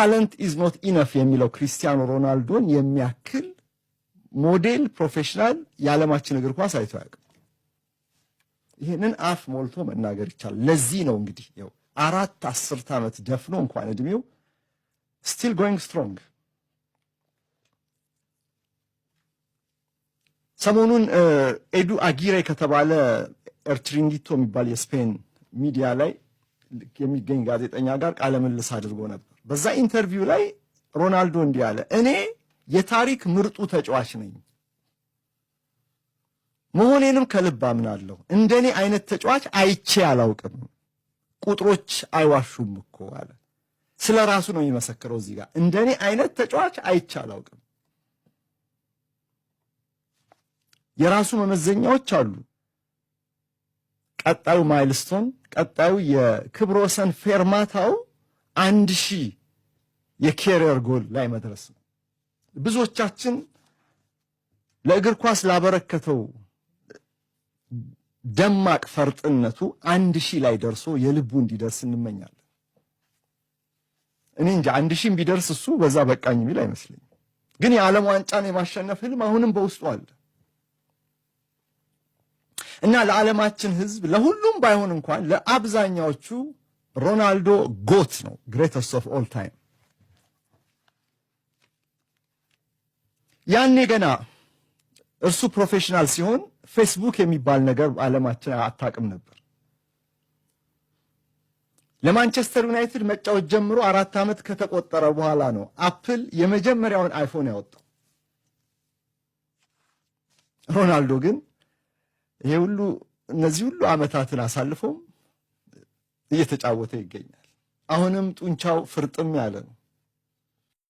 ታለንት ኢዝ ኖት ኢነፍ የሚለው ክሪስቲያኖ ሮናልዶን የሚያክል ሞዴል ፕሮፌሽናል የዓለማችን እግር ኳስ አይቶ አያውቅም። ይህንን አፍ ሞልቶ መናገር ይቻላል። ለዚህ ነው እንግዲህ ያው 4 ዓመት ደፍኖ እንኳን እድሜው still going strong። ሰሞኑን ኤዱ አጊሬ ከተባለ ኤርትሪንጊቶ የሚባል የስፔን ሚዲያ ላይ የሚገኝ ጋዜጠኛ ጋር ቃለ ምልልስ አድርጎ ነበር። በዛ ኢንተርቪው ላይ ሮናልዶ እንዲህ አለ፣ እኔ የታሪክ ምርጡ ተጫዋች ነኝ መሆኔንም ከልብ አምናለሁ። እንደኔ አይነት ተጫዋች አይቼ አላውቅም። ቁጥሮች አይዋሹም እኮ አለ። ስለ ራሱ ነው የሚመሰክረው እዚህ ጋር። እንደኔ አይነት ተጫዋች አይቼ አላውቅም። የራሱ መመዘኛዎች አሉ። ቀጣዩ ማይልስቶን፣ ቀጣዩ የክብረ ወሰን ፌርማታው 1000 የኬሪየር ጎል ላይ መድረስ ነው። ብዙዎቻችን ለእግር ኳስ ላበረከተው ደማቅ ፈርጥነቱ 1000 ላይ ደርሶ የልቡ እንዲደርስ እንመኛለን። እኔ እንጃ 1000 ቢደርስ እሱ በዛ በቃኝ የሚል አይመስለኝም። ግን የዓለም ዋንጫን የማሸነፍ ህልም አሁንም በውስጡ አለ እና ለዓለማችን ህዝብ ለሁሉም ባይሆን እንኳን ለአብዛኛዎቹ ሮናልዶ ጎት ነው፣ ግሬተስት ኦፍ ኦል ታይም። ያኔ ገና እርሱ ፕሮፌሽናል ሲሆን ፌስቡክ የሚባል ነገር ዓለማችን አታውቅም ነበር። ለማንቸስተር ዩናይትድ መጫወት ጀምሮ 4 ዓመት ከተቆጠረ በኋላ ነው አፕል የመጀመሪያውን አይፎን ያወጣው። ሮናልዶ ግን እነዚህ ሁሉ ዓመታትን አሳልፎም እየተጫወተ ይገኛል። አሁንም ጡንቻው ፍርጥም ያለ ነው።